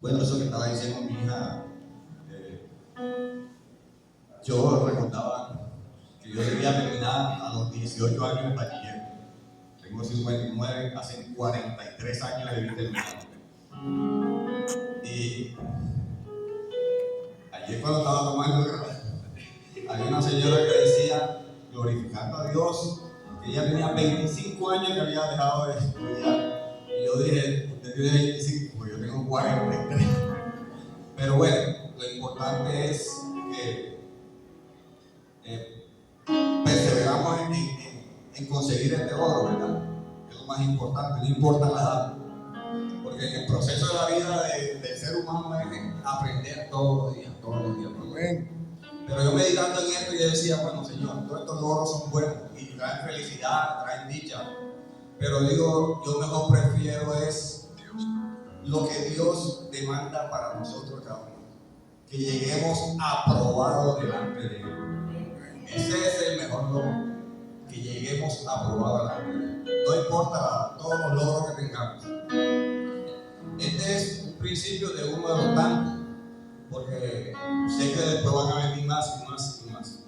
Bueno, eso que estaba diciendo mi hija, yo recordaba que yo debía terminar a los 18 años de bachiller. Tengo 59, hace 43 años que debí terminar. Y ayer cuando estaba tomando, había una señora que decía, glorificando a Dios, que ella tenía 25 años que había dejado de estudiar. Y yo dije, usted tiene 25, pues yo tengo 43. Pero bueno, lo importante es que perseveramos en conseguir este oro, ¿verdad? Es lo más importante, no importa la edad. Porque el proceso de la vida del ser humano es aprender todos los días. Pero yo meditando en esto, yo decía, bueno, Señor, todos estos logros son buenos y traen felicidad, traen dicha. Pero digo, yo mejor prefiero es lo que Dios demanda para nosotros cada uno. Que lleguemos aprobados delante de Él. Ese es el mejor logro. Que lleguemos aprobados delante de Él. No importa todos los logros que tengamos. Este es un principio de uno de los tantos. Porque sé que después van a venir más y más y más.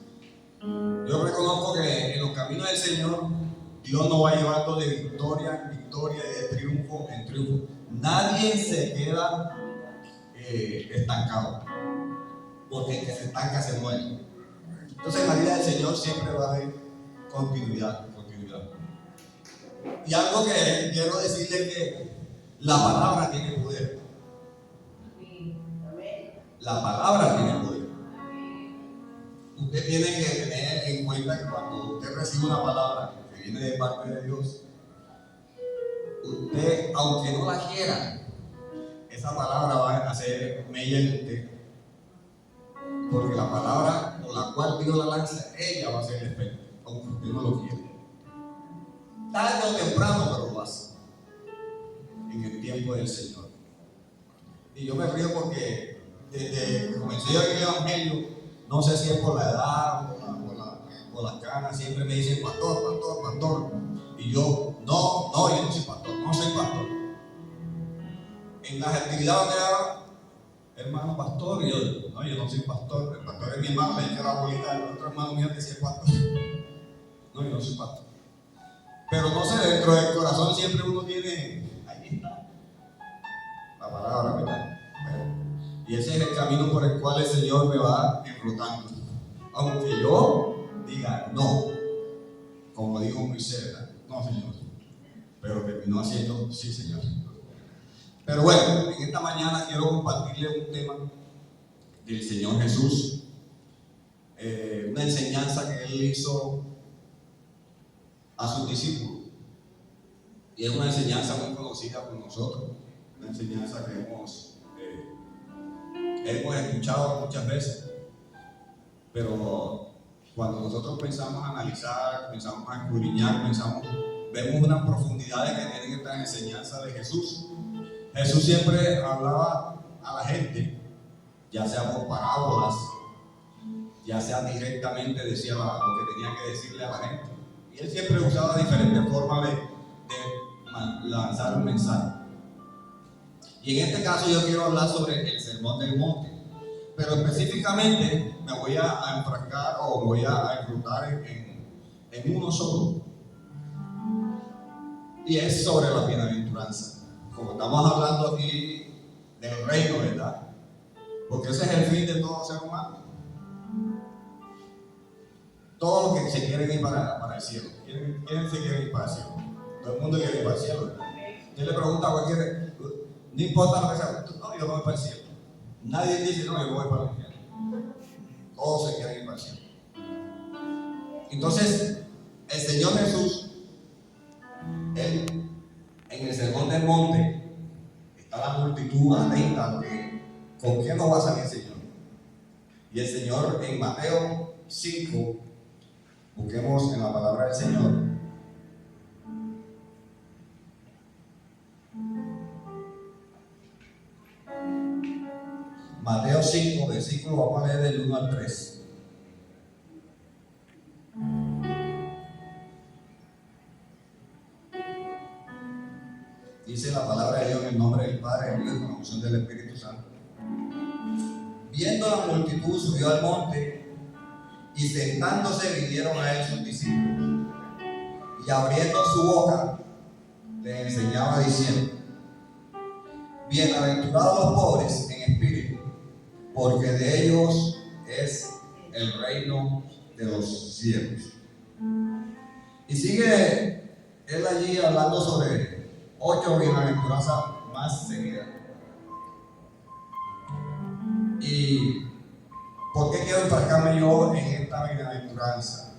Yo reconozco que en los caminos del Señor, Dios nos va llevando de victoria en victoria y de triunfo en triunfo. Nadie se queda estancado, porque el que se estanca se muere. Entonces en la vida del Señor siempre va a haber continuidad. Y algo que quiero decirle es que la palabra tiene poder. La palabra tiene poder. Usted tiene que tener en cuenta que cuando usted recibe una palabra que viene de parte de Dios, usted, aunque no la quiera, esa palabra va a hacer mella en usted. Porque la palabra por la cual Dios la lanza, ella va a ser el efecto, aunque usted no lo quiera. Tarde o temprano, pero lo hace. En el tiempo del Señor. Y yo me río porque desde que comencé yo aquí el Evangelio, no sé si es por la edad o por las canas, siempre me dicen pastor. Y yo, no, yo no soy pastor. En las actividades donde hago, hermano pastor, y yo no soy pastor. El pastor es mi hermano, me dice la abuelita, el otro hermano mío que sí es pastor. No, yo no soy pastor. Pero no sé, dentro del corazón siempre uno tiene, ahí está, la palabra, ¿verdad? Y ese es el camino por el cual el Señor me va enrutando. Aunque yo diga no, como dijo Moisés, no, Señor. Pero terminó haciendo sí, Señor. Pero bueno, en esta mañana quiero compartirle un tema del Señor Jesús. Una enseñanza que Él hizo a sus discípulos. Y es una enseñanza muy conocida por nosotros. Una enseñanza que hemos escuchado muchas veces, pero cuando nosotros pensamos a analizar, pensamos a escudriñar, vemos unas profundidades que tienen estas enseñanzas de Jesús. Jesús siempre hablaba a la gente, ya sea por parábolas, ya sea directamente decía lo que tenía que decirle a la gente. Y él siempre usaba diferentes formas de lanzar un mensaje. Y en este caso yo quiero hablar sobre el Sermón del Monte, pero específicamente me voy a enfrascar o voy a enrutar en uno solo, y es sobre la bienaventuranza. Como estamos hablando aquí del reino, ¿verdad? Porque ese es el fin de todo ser humano. Todos los que se quieren ir para el cielo. ¿Quién se quiere ir para el cielo? Todo el mundo quiere ir para el cielo, ¿verdad? Usted le pregunta a cualquiera, no importa lo que sea, no, yo voy para el cielo. Nadie dice, no, yo voy para el infierno. Todos se quieren ir para el cielo. Entonces, el Señor Jesús, Él, en el Sermón del Monte, está la multitud atenta, ¿con qué nos va a salir el Señor? Y el Señor en Mateo 5, busquemos en la palabra del Señor. Mateo 5, versículo, vamos a leer del 1 al 3. Dice la palabra de Dios en el nombre del Padre, del Hijo y con la unción del Espíritu Espíritu Santo. Viendo la multitud, subió al monte y sentándose vinieron a él sus discípulos. Y abriendo su boca, le enseñaba diciendo: bienaventurados los pobres en espíritu, porque de ellos es el reino de los cielos. Y sigue él allí hablando sobre 8 bienaventuranzas más seguidas. ¿Y por qué quiero embarcarme yo en esta bienaventuranza?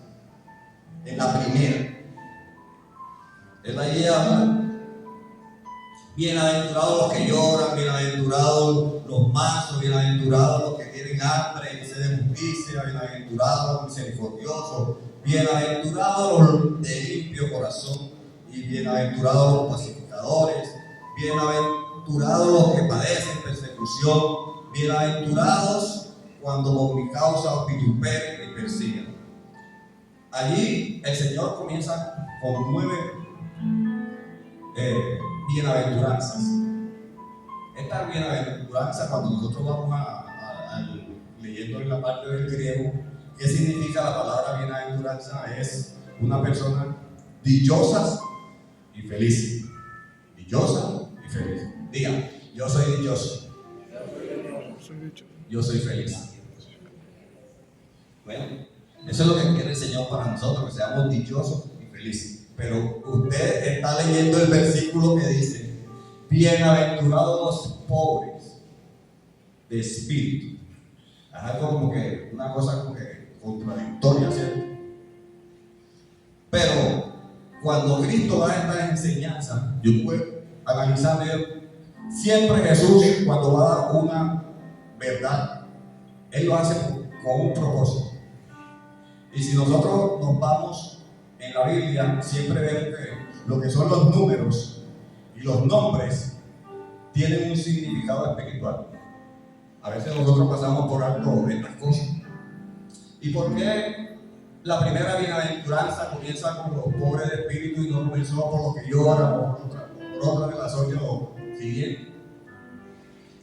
En la primera. Él allí habla: bienaventurados los que lloran, bienaventurados los mansos, bienaventurados los que tienen hambre y sed de justicia, bienaventurados los misericordiosos, bienaventurados los de limpio corazón y bienaventurados los pacificadores, bienaventurados los que padecen persecución, bienaventurados cuando por mi causa os vituperen y persigan. Allí el Señor comienza con 9 bienaventuranzas. Esta bienaventuranza, cuando nosotros vamos leyendo en la parte del griego, ¿qué significa la palabra bienaventuranza? Es una persona dichosa y feliz. Dichosa y feliz. Diga: yo soy dichoso. Yo soy feliz. Bueno, eso es lo que quiere el Señor para nosotros, que seamos dichosos y felices. Pero usted está leyendo el versículo que dice: bienaventurados los pobres de espíritu. Es algo como que, una cosa como que contradictoria, ¿cierto? Pero cuando Cristo da esta enseñanza, yo puedo analizar siempre Jesús, cuando va a dar una verdad, Él lo hace con un propósito. Y si nosotros nos vamos en la Biblia, siempre vemos que lo que son los números y los nombres tienen un significado espiritual. A veces nosotros pasamos por alto estas cosas. ¿Y por qué la primera bienaventuranza comienza con los pobres de espíritu y no comenzó por los que lloran o por otra de las 8 siguientes?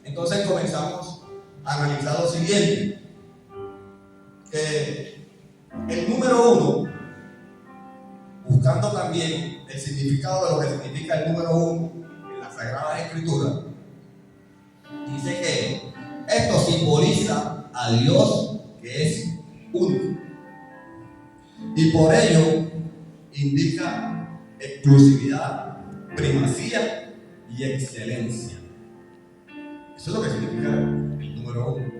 Entonces comenzamos a analizar lo siguiente: el número 1, buscando también el significado de lo que significa el número 1 en las Sagradas Escrituras, dice que esto simboliza a Dios, que es único, y por ello indica exclusividad, primacía y excelencia. Eso es lo que significa el número 1.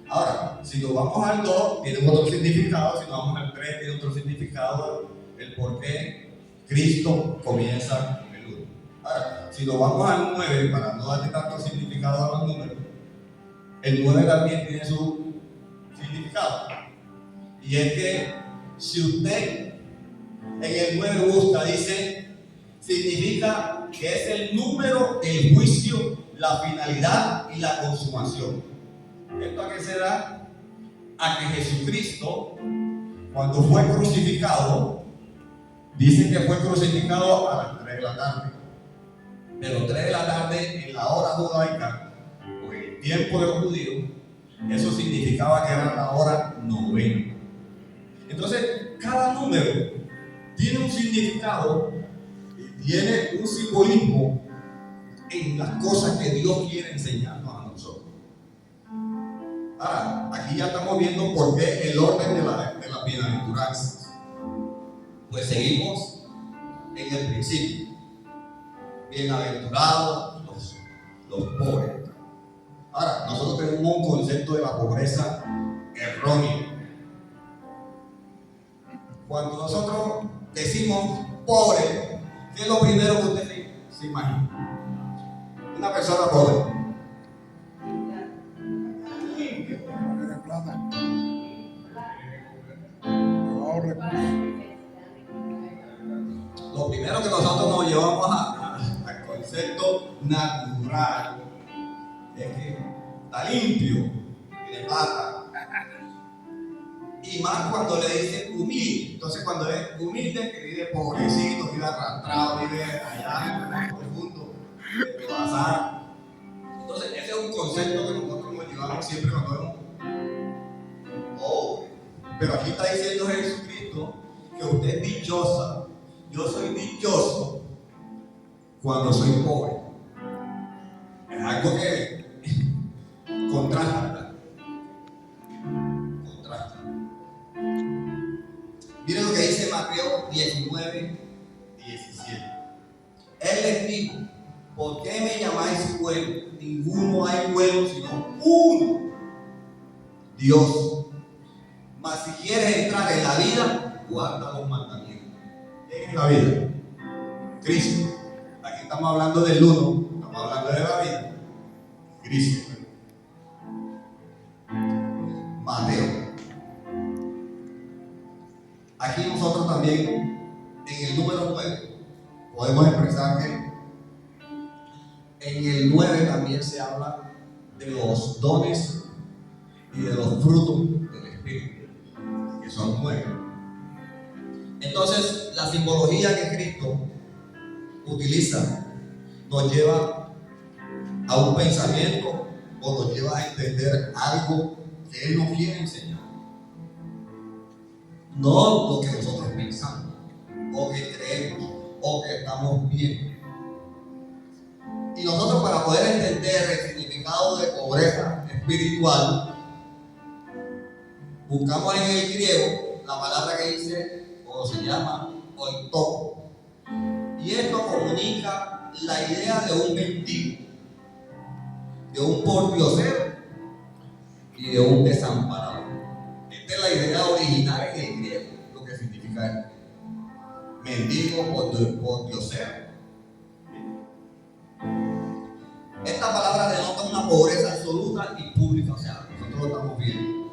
Ahora, si nos vamos al 2, tiene otro significado. Si nos vamos al 3, tiene otro significado. El por qué Cristo comienza con el 1. Ahora, si nos vamos al 9, para no darle tanto significado a los números, el 9 también tiene su significado. Y es que si usted en el 9 busca, dice, significa que es el número, el juicio, la finalidad y la consumación. ¿Esto a qué se da? A que Jesucristo, cuando fue crucificado, dice que fue crucificado a las 3 de la tarde. Pero 3 de la tarde en la hora judaica, o en el tiempo de los judíos, eso significaba que era la hora novena. Entonces, cada número tiene un significado y tiene un simbolismo en las cosas que Dios quiere enseñarnos a nosotros. Ahora, aquí ya estamos viendo por qué el orden de las bienaventuranzas. Pues seguimos en el principio. Bienaventurados los pobres. Ahora, nosotros tenemos un concepto de la pobreza erróneo. Cuando nosotros decimos pobre, ¿qué es lo primero que usted se imagina? Una persona pobre. Lo primero que nosotros nos llevamos al concepto natural es que está limpio, tiene plata. Y más cuando le dicen humilde. Entonces, cuando es humilde, que vive pobrecito, vive arrastrado, vive allá en lo más profundo de pasar. Entonces, ese es un concepto concepto que nosotros nos llevamos siempre cuando vemos pobre. Pero aquí está diciendo Jesucristo que usted es dichosa. Yo soy dichoso cuando soy pobre. Es algo que contrasta, ¿verdad? Contrasta. Miren lo que dice Mateo 19, 17. Él les dijo: ¿por qué me llamáis bueno? Ninguno hay bueno sino uno, Dios. Mas si quieres entrar en la vida, guarda los mandamientos. ¿Quién es la vida? Cristo. Aquí estamos hablando del uno, estamos hablando de la vida. Cristo. Mateo. Aquí nosotros también, en el número 9, podemos expresar que en el 9 también se habla de los dones y de los frutos del Espíritu, que son 9. Entonces, la simbología que Cristo utiliza nos lleva a un pensamiento o nos lleva a entender algo que Él nos quiere enseñar. No lo que nosotros pensamos, o que creemos, o que estamos viendo. Y nosotros, para poder entender el significado de pobreza espiritual, buscamos en el griego la palabra que dice, o se llama, oito. Y esto comunica la idea de un mendigo, de un pordiosero y de un desamparado. Esta es la idea original en el griego, lo que significa esto. Mendigo, pordiosero. Esta palabra denota una pobreza absoluta y pública, o sea, nosotros lo estamos viendo.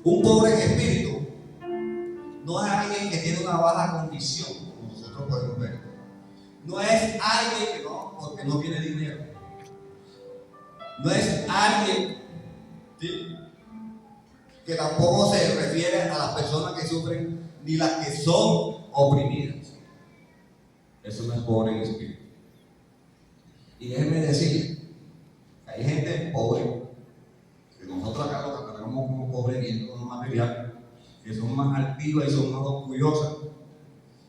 Un pobre en espíritu no es alguien que tiene una baja condición, como nosotros podemos ver. No es alguien que no, porque no tiene dinero. No es alguien, ¿sí?, que tampoco se refiere a las personas que sufren ni las que son oprimidas. Eso no es pobre en espíritu. Y déjenme decir que hay gente pobre, que nosotros acá lo catalogamos como pobre viendo lo material, que son más altivas y son más orgullosas,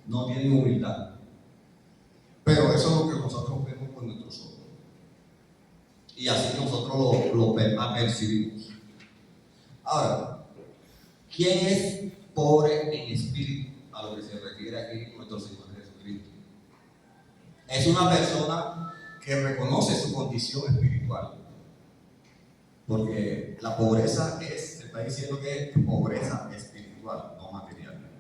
no tienen humildad. Pero eso es lo que nosotros vemos con nuestros ojos. Y así nosotros lo percibimos. Ahora, ¿quién es pobre en espíritu? A lo que se refiere aquí nuestro Señor Jesucristo. Es una persona que reconoce su condición espiritual. Porque la pobreza se está diciendo que es pobreza espiritual, no material.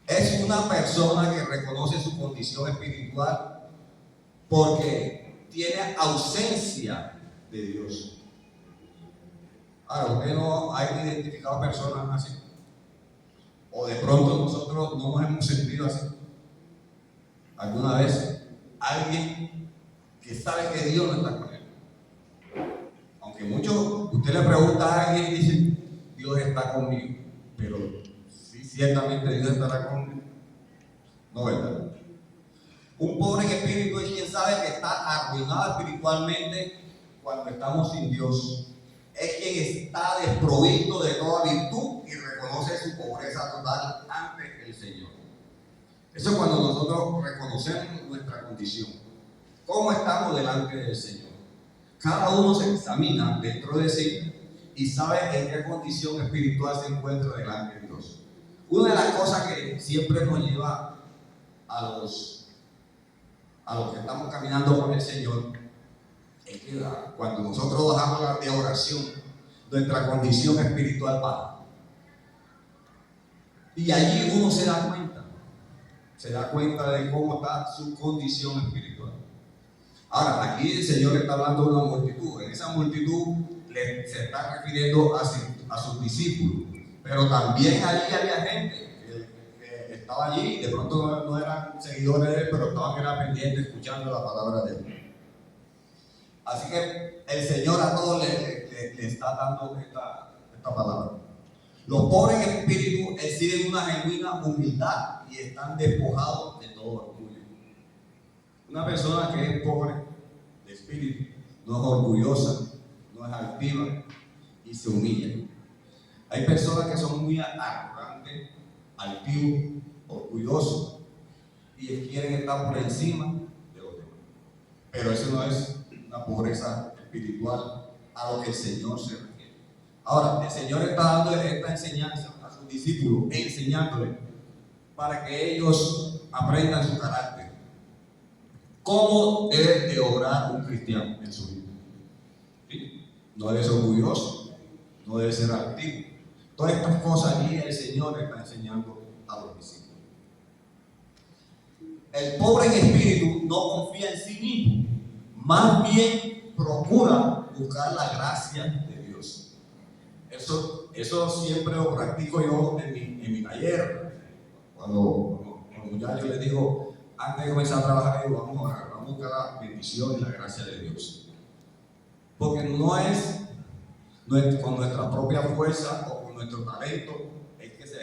Es una persona que reconoce su condición espiritual porque tiene ausencia de Dios. Ahora, ¿usted no ha identificado personas así? O de pronto nosotros no nos hemos sentido así. ¿Alguna vez alguien que sabe que Dios no está con él? Aunque muchos, usted le pregunta a alguien y dice, Dios está conmigo, pero sí, ciertamente Dios estará conmigo. No, ¿verdad? Un pobre en espíritu es quien sabe que está arruinado espiritualmente cuando estamos sin Dios. Es quien está desprovisto de toda virtud y reconoce su pobreza total ante el Señor. Eso es cuando nosotros reconocemos nuestra condición. ¿Cómo estamos delante del Señor? Cada uno se examina dentro de sí y sabe en qué condición espiritual se encuentra delante de Dios. Una de las cosas que siempre nos lleva a los que estamos caminando con el Señor es que cuando nosotros bajamos de oración, nuestra condición espiritual baja. Y allí uno se da cuenta de cómo está su condición espiritual. Ahora, aquí el Señor está hablando de una multitud. En esa multitud se está refiriendo a sus discípulos. Pero también allí había gente que estaba allí, de pronto no eran seguidores de él, pero estaban pendientes escuchando la palabra de él. Así que el Señor a todos le está dando esta palabra. Los pobres en espíritu exhiben una genuina humildad y están despojados de todo orgullo. Una persona que es pobre de espíritu espíritu no es orgullosa, no es altiva y se humilla. Hay personas que son muy arrogantes, altivos, orgullosos y quieren estar por encima de los demás. Pero eso no es una pobreza espiritual a lo que el Señor se refiere. Ahora, el Señor está dando esta enseñanza a sus discípulos, enseñándoles para que ellos aprendan su carácter. ¿Cómo debe de obrar un cristiano en su vida? ¿Sí? No debe ser orgulloso, no debe ser altivo. Todas estas cosas allí el Señor está enseñando a los discípulos. El pobre en espíritu no confía en sí mismo, más bien procura buscar la gracia de Dios. Eso siempre lo practico yo en mi taller. Cuando los muchachos les digo, antes de comenzar a trabajar, digo, vamos a orar, vamos a buscar la bendición y la gracia de Dios. Porque no es con nuestra propia fuerza o con nuestro talento es que se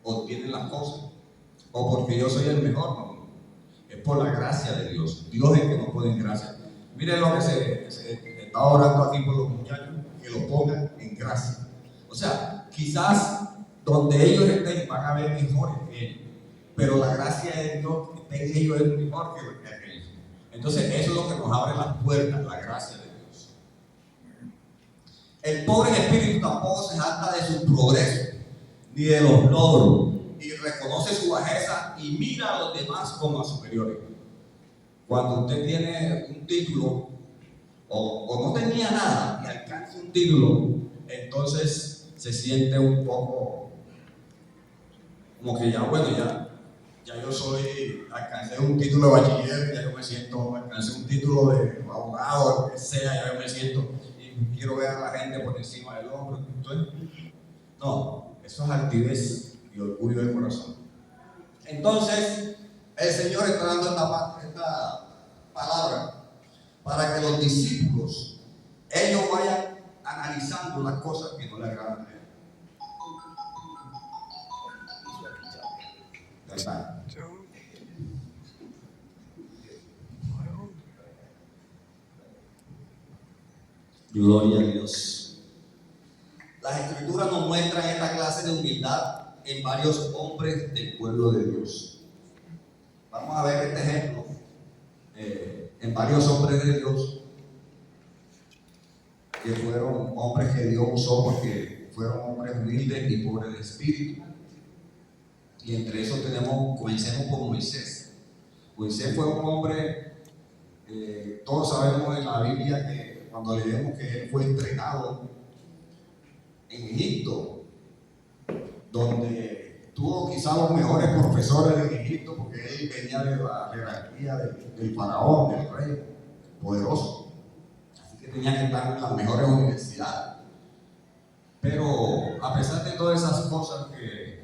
obtienen las cosas, o porque yo soy el mejor, no. Es por la gracia de Dios. Dios es que nos pone en gracia. Miren lo que se está orando aquí por los muchachos, que lo pongan en gracia. O sea, quizás donde ellos estén van a ver mejores que ellos, pero la gracia de Dios que está en ellos es mejor que aquellos. Entonces eso es lo que nos abre las puertas, la gracia de Dios. El pobre en espíritu tampoco se jacta de su progreso ni de los logros, y reconoce su bajeza y mira a los demás como a superiores. Cuando usted tiene un título o no tenía nada y alcanza un título, entonces se siente un poco como que ya, bueno, ya yo alcancé un título de bachiller, ya yo me siento, alcancé un título de abogado, lo que sea, ya yo me siento y quiero ver a la gente por encima del hombro. Entonces, no, eso es altivez y orgullo del corazón. Entonces, el Señor está dando esta palabra para que los discípulos, ellos vayan analizando las cosas que no le agradan a Él. Gloria a Dios. Las Escrituras nos muestran esta clase de humildad en varios hombres del pueblo de Dios. Vamos a ver este ejemplo en varios hombres de Dios que fueron hombres que Dios usó porque fueron hombres humildes y pobres de espíritu. Y entre esos comencemos con Moisés. Moisés fue un hombre, todos sabemos en la Biblia que cuando leemos que él fue entrenado en Egipto, donde tuvo quizás los mejores profesores de Egipto, porque él venía de la jerarquía del faraón, del rey poderoso. Así que tenía que estar en las mejores universidades. Pero a pesar de todas esas cosas que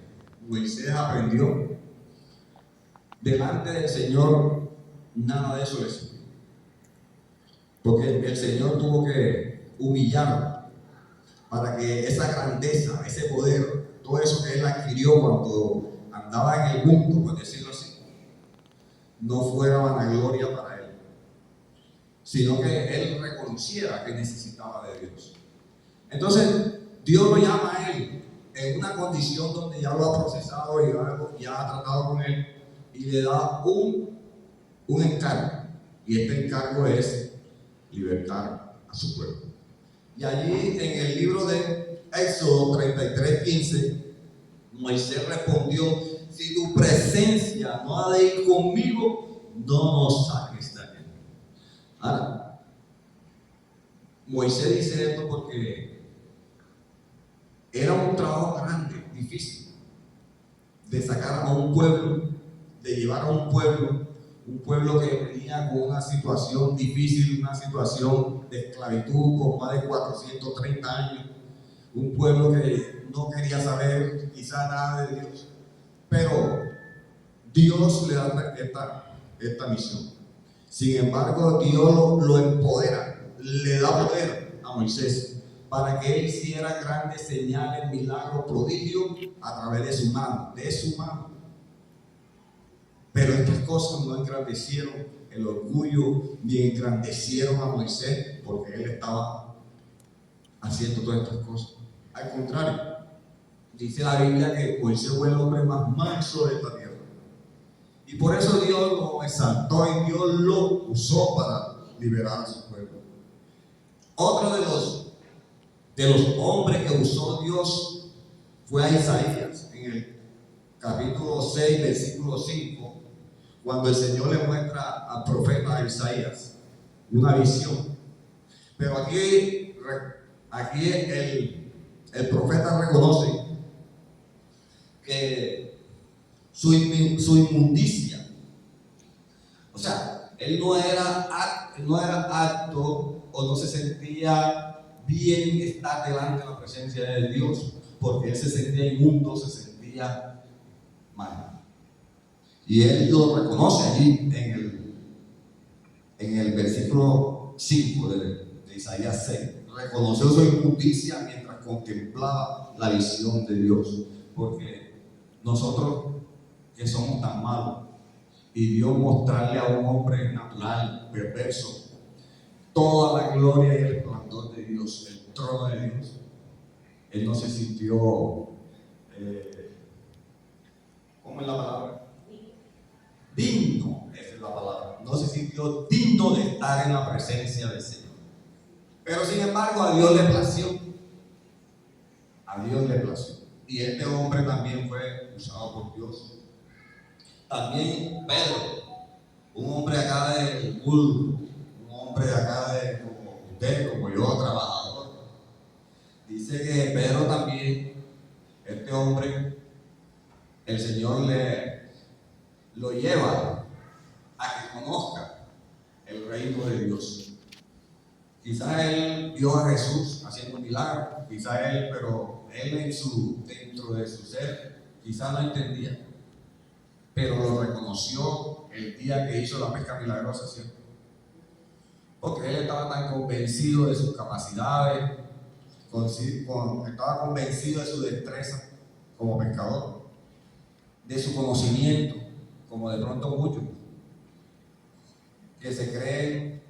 Moisés aprendió, delante del Señor nada de eso le sirvió. Porque el Señor tuvo que humillarlo para que esa grandeza, ese poder, todo eso que él adquirió cuando andaba en el mundo, por decirlo así, no fuera vanagloria para él, sino que él reconociera que necesitaba de Dios. Entonces, Dios lo llama a él en una condición donde ya lo ha procesado y ya ha tratado con él, y le da un encargo, y este encargo es libertar a su pueblo. Y allí en el libro de Éxodo 33:15, Moisés respondió: si tu presencia no ha de ir conmigo, no nos saques de aquí. Ahora, Moisés dice esto porque era un trabajo grande, difícil, de sacar a un pueblo, de llevar a un pueblo que venía con una situación difícil, una situación de esclavitud con más de 430 años, un pueblo que no quería saber quizá nada de Dios, pero Dios le da esta misión. Sin embargo, Dios lo empodera, le da poder a Moisés para que él hiciera grandes señales, milagros, prodigios a través de su mano, Pero estas cosas no engrandecieron el orgullo, ni engrandecieron a Moisés porque él estaba haciendo todas estas cosas. Al contrario, dice la Biblia que Moisés fue el hombre más manso de esta tierra. Y por eso Dios lo exaltó y Dios lo usó para liberar a su pueblo. Otro de los hombres que usó Dios fue a Isaías, en el capítulo 6, versículo 5, cuando el Señor le muestra al profeta Isaías una visión. Pero aquí el profeta reconoce que su inmundicia, o sea, él no era apto o no se sentía bien estar delante de la presencia de Dios, porque él se sentía inmundo, se sentía mal. Y él lo reconoce allí en el versículo 5 de Isaías 6. Reconoció su injusticia mientras contemplaba la visión de Dios. Porque nosotros que somos tan malos y Dios mostrarle a un hombre natural, perverso, toda la gloria y el resplandor de Dios, el trono de Dios, él no se sintió, ¿cómo es la palabra? Digno, esa es la palabra. No se sintió digno de estar en la presencia del Señor. Pero sin embargo a Dios le plació. A Dios le plació. Y este hombre también fue usado por Dios. También Pedro, un hombre acá del vulgo, un hombre de acá de como usted, como yo, trabajador. Dice que Pedro también, este hombre, el Señor lo lleva a que conozca el reino de Dios. Quizás él vio a Jesús haciendo milagros, quizás pero él dentro de su ser, quizás no entendía, pero lo reconoció el día que hizo la pesca milagrosa, ¿cierto? Porque él estaba tan convencido de sus capacidades, estaba convencido de su destreza como pescador, de su conocimiento, como de pronto muchos, que se creen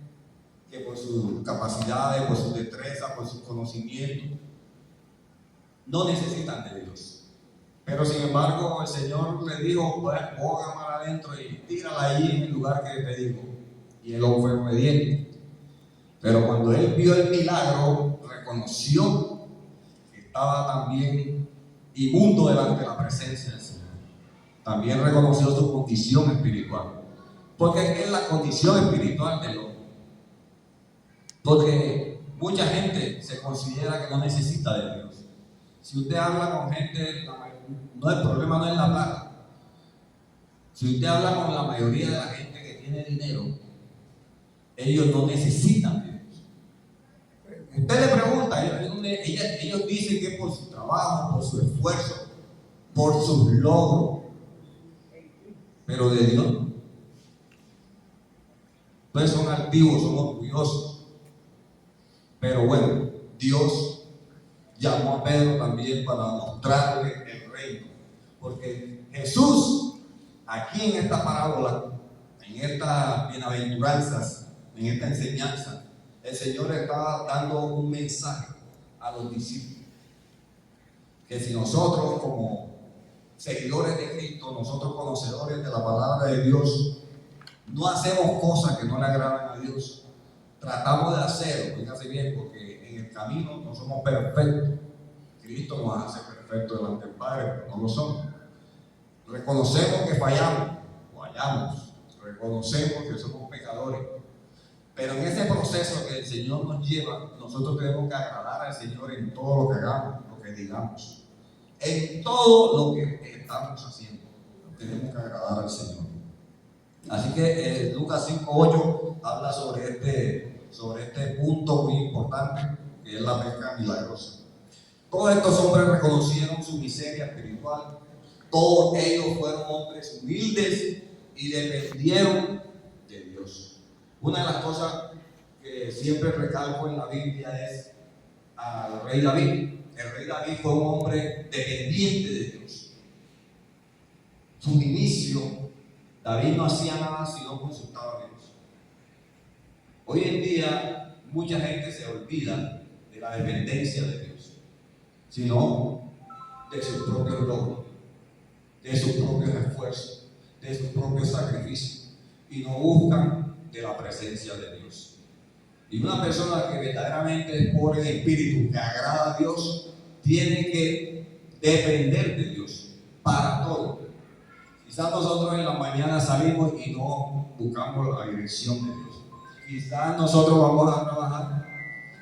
que por sus capacidades, por su destreza, por sus conocimientos, no necesitan de Dios. Pero sin embargo, el Señor le dijo: pues, ponga mar adentro y tírala ahí en el lugar que te digo. Y él fue obediente. Pero cuando él vio el milagro, reconoció que estaba también inmundo delante de la presencia del Señor. También reconoció su condición espiritual. Porque es la condición espiritual del hombre. Porque mucha gente se considera que no necesita de Dios. Si usted habla con gente, el problema no es la plata. Si usted habla con la mayoría de la gente que tiene dinero, ellos no necesitan de Dios. Usted le pregunta, ellos dicen que es por su trabajo, por su esfuerzo, por sus logros, pero de Dios no. Entonces son altivos, son orgullosos. Pero bueno, Dios llamó a Pedro también para mostrarle el reino. Porque Jesús, aquí en esta parábola, en estas bienaventuranzas, en esta enseñanza, el Señor estaba dando un mensaje a los discípulos. Que si nosotros, como seguidores de Cristo, nosotros conocedores de la palabra de Dios, no hacemos cosas que no le agradan a Dios, tratamos de hacerlo, fíjate bien, porque en el camino no somos perfectos. Cristo nos hace perfectos delante del Padre, pero no lo somos. Reconocemos que fallamos. Reconocemos que somos pecadores. Pero en ese proceso que el Señor nos lleva, nosotros tenemos que agradar al Señor en todo lo que hagamos, lo que digamos. En todo lo que estamos haciendo, tenemos que agradar al Señor. Así que Lucas 5:8 habla sobre este punto muy importante, que es la pesca milagrosa. Todos estos hombres reconocieron su miseria espiritual. Todos ellos fueron hombres humildes y dependieron de Dios. Una de las cosas que siempre recalco en la Biblia es al rey David. El rey David fue un hombre dependiente de Dios. Su inicio, David no hacía nada si no consultaba a Dios. Hoy en día mucha gente se olvida de la dependencia de Dios, sino de sus propios logros, de sus propios esfuerzos, de sus propios sacrificios, y no buscan de la presencia de Dios. Y una persona que verdaderamente es pobre de espíritu, que agrada a Dios, tiene que depender de Dios para todo. Quizás nosotros en la mañana salimos y no buscamos la dirección de Dios. Quizás nosotros vamos a trabajar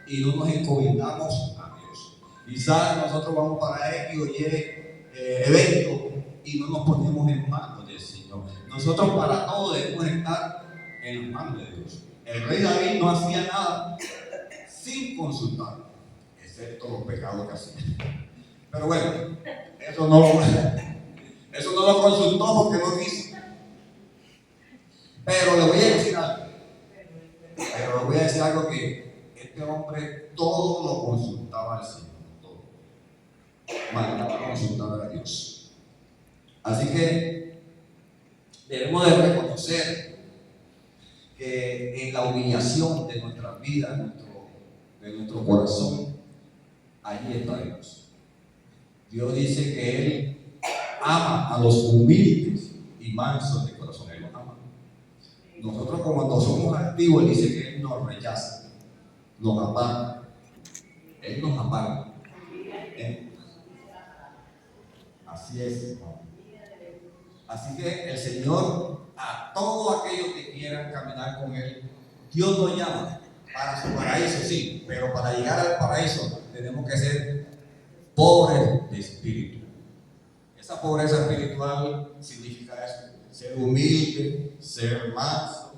y no nos encomendamos a Dios. Quizás nosotros vamos para X o Y evento y no nos ponemos en manos del Señor. Nosotros para todo debemos estar en las manos de Dios. El rey David no hacía nada sin consultar, excepto los pecados que hacía. Pero bueno, eso no lo consultó porque no quiso. Pero le voy a decir algo. Que este hombre todo lo consultaba al Señor, todo. Mandaba consultar a Dios. Así que debemos de reconocer que en la humillación de nuestra vida, de nuestro corazón, allí está Dios. Dios dice que Él ama a los humildes y mansos de corazón. Él los ama. Nosotros cuando somos activos, Él dice que Él nos rechaza, nos aparta. Él nos aparta. Así es. Así que el Señor, a todos aquellos que quieran caminar con Él, Dios nos llama para su paraíso, sí, pero para llegar al paraíso tenemos que ser pobres de espíritu. Esa pobreza espiritual significa eso: ser humilde, ser manso,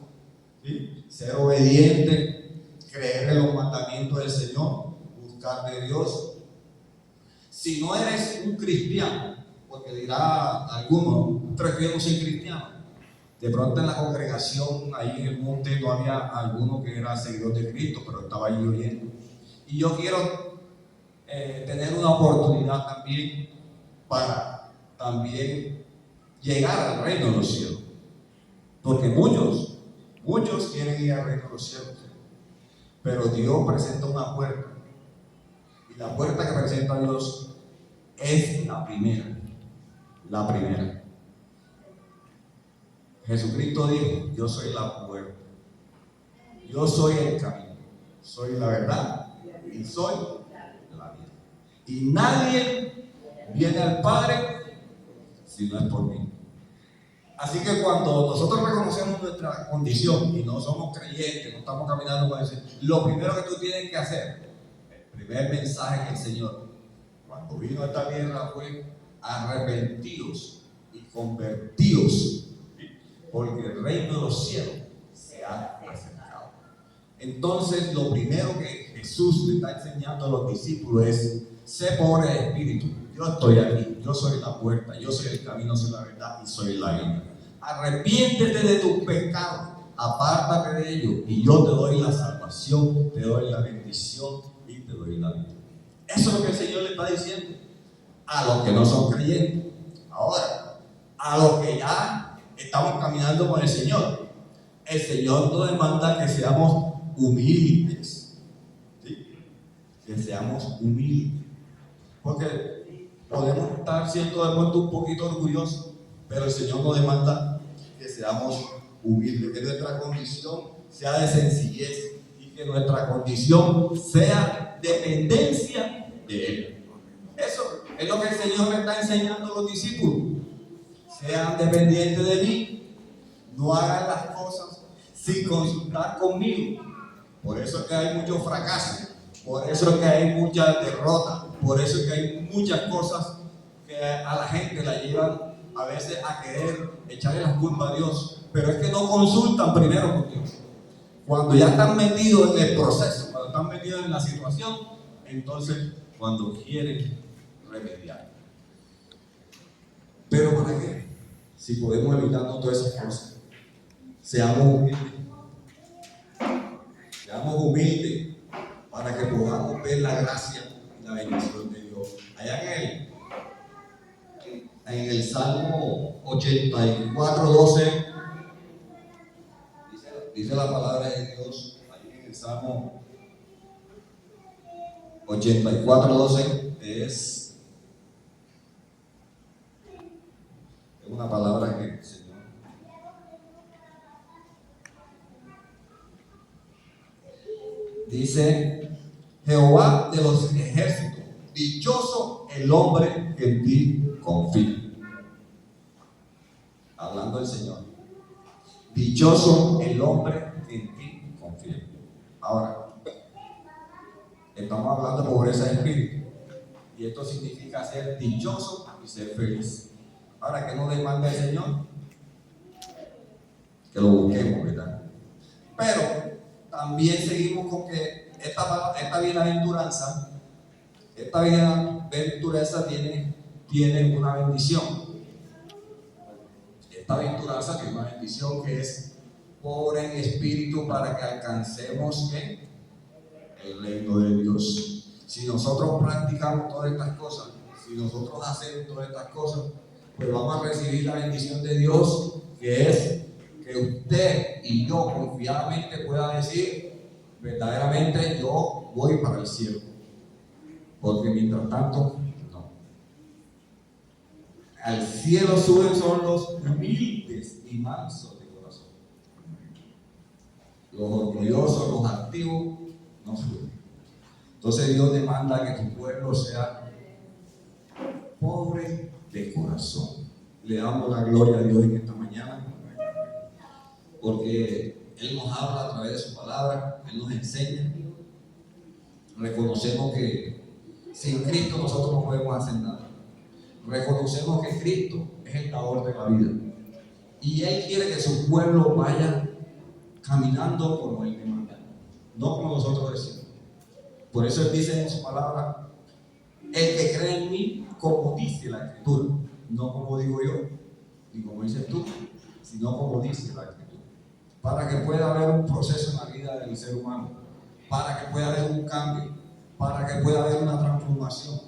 ¿sí? Ser obediente, creer en los mandamientos del Señor, buscar de Dios. Si no eres un cristiano, porque dirá alguno, pero yo no soy cristiano. De pronto en la congregación, ahí en el monte, no había alguno que era seguidor de Cristo, pero estaba ahí oyendo. Y yo quiero tener una oportunidad también para también llegar al reino de los cielos. Porque muchos quieren ir al reino de los cielos. Pero Dios presenta una puerta. Y la puerta que presenta Dios es la primera. La primera. Jesucristo dijo: yo soy la puerta, yo soy el camino, soy la verdad y soy la vida. Y nadie viene al Padre si no es por mí. Así que cuando nosotros reconocemos nuestra condición y no somos creyentes, no estamos caminando con eso, lo primero que tú tienes que hacer, el primer mensaje que el Señor, cuando vino a esta tierra, fue: arrepentidos y convertidos, porque el reino de los cielos se ha acercado. Entonces, lo primero que Jesús le está enseñando a los discípulos es: sé pobre de espíritu, yo estoy aquí, yo soy la puerta, yo soy el camino, soy la verdad y soy la vida. Arrepiéntete de tus pecados, apártate de ellos, y yo te doy la salvación, te doy la bendición y te doy la vida. Eso es lo que el Señor le está diciendo a los que no son creyentes. Ahora, a los que ya estamos caminando con el Señor nos demanda que seamos humildes, ¿sí? Que seamos humildes, porque podemos estar siendo de pronto un poquito orgullosos, pero el Señor nos demanda que seamos humildes, que nuestra condición sea de sencillez y que nuestra condición sea dependencia de Él. Eso es lo que el Señor me está enseñando a los discípulos. Sean dependientes de mí, no hagan las cosas sin consultar conmigo. Por eso es que hay muchos fracasos, por eso es que hay muchas derrotas, por eso es que hay muchas cosas que a la gente la llevan a veces a querer echarle la culpa a Dios, pero es que no consultan primero con Dios. Cuando ya están metidos en el proceso, cuando están metidos en la situación, entonces cuando quieren remediar. Pero ¿para qué? Si podemos evitarnos todas esas cosas, seamos humildes. Seamos humildes para que podamos ver la gracia y la bendición de Dios. Allá en el Salmo 84:12 dice la palabra de Dios. Salmo 84:12 es una palabra que el Señor dice: Jehová de los ejércitos, dichoso el hombre que en ti confía. Hablando del Señor, dichoso el hombre que en ti confía. Ahora, estamos hablando de pobreza de espíritu, y esto significa ser dichoso y ser feliz. Ahora, ¿qué nos demanda el Señor? Que lo busquemos, ¿verdad? Pero también seguimos con que esta bienaventuranza tiene una bendición. Esta bienaventuranza tiene una bendición, que es pobre en espíritu, para que alcancemos el reino de Dios. Si nosotros practicamos todas estas cosas, si nosotros hacemos todas estas cosas, pues vamos a recibir la bendición de Dios, que es que usted y yo confiadamente pueda decir: verdaderamente yo voy para el cielo. Porque mientras tanto, no. Al cielo suben son los humildes y mansos de corazón. Los orgullosos, los activos, no suben. Entonces Dios demanda que tu pueblo sea pobre de corazón. Le damos la gloria a Dios en esta mañana, porque Él nos habla a través de su palabra, Él nos enseña. Reconocemos que sin Cristo nosotros no podemos hacer nada. Reconocemos que Cristo es el dador de la vida, y Él quiere que su pueblo vaya caminando como Él demanda, no como nosotros decimos. Por eso Él dice en su palabra: el que cree en mí, como dice la Escritura, no como digo yo ni como dices tú, sino como dice la Escritura, para que pueda haber un proceso en la vida del ser humano, para que pueda haber un cambio, para que pueda haber una transformación,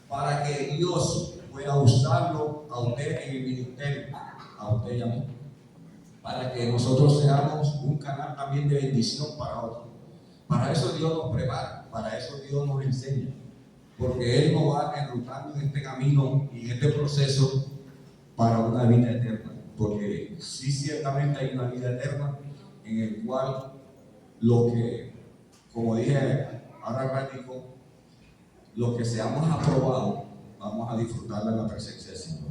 para que Dios pueda usarlo a usted en el ministerio, a usted y a mí, para que nosotros seamos un canal también de bendición para otros. Para eso Dios nos prepara, para eso Dios nos enseña, porque Él nos va enrutando en este camino y en este proceso para una vida eterna. Porque sí, ciertamente hay una vida eterna en el cual lo que, como dije ahora ratico, lo que seamos aprobados, vamos a disfrutar de la presencia del Señor.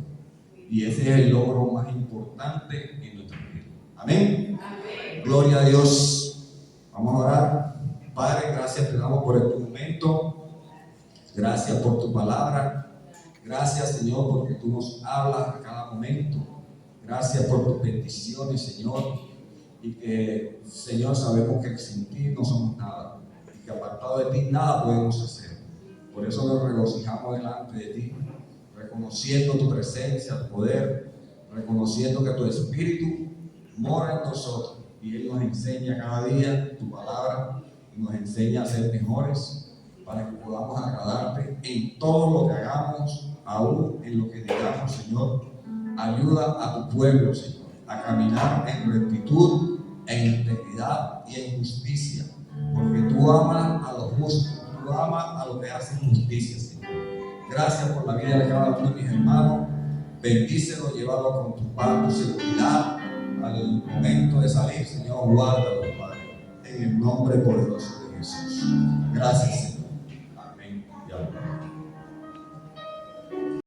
Y ese es el logro más importante en nuestra vida. Amén. Amén. Gloria a Dios. Vamos a orar. Padre, gracias te damos por este momento. Gracias por tu palabra. Gracias, Señor, porque tú nos hablas a cada momento. Gracias por tus bendiciones, Señor. Y que, Señor, sabemos que sin ti no somos nada. Y que apartado de ti nada podemos hacer. Por eso nos regocijamos delante de ti, reconociendo tu presencia, tu poder, reconociendo que tu Espíritu mora en nosotros. Y Él nos enseña cada día tu palabra, y nos enseña a ser mejores, para que podamos agradarte en todo lo que hagamos, aún en lo que digamos, Señor. Ayuda a tu pueblo, Señor, a caminar en rectitud, en integridad y en justicia, porque tú amas a los justos, tú amas a los que hacen justicia, Señor. Gracias por la vida de cada uno de mis hermanos. Bendícelo, llévalo con tu paz, tu seguridad al momento de salir, Señor. Guárdalo, Padre, en el nombre poderoso de Jesús. Gracias, Señor. Amén y amén.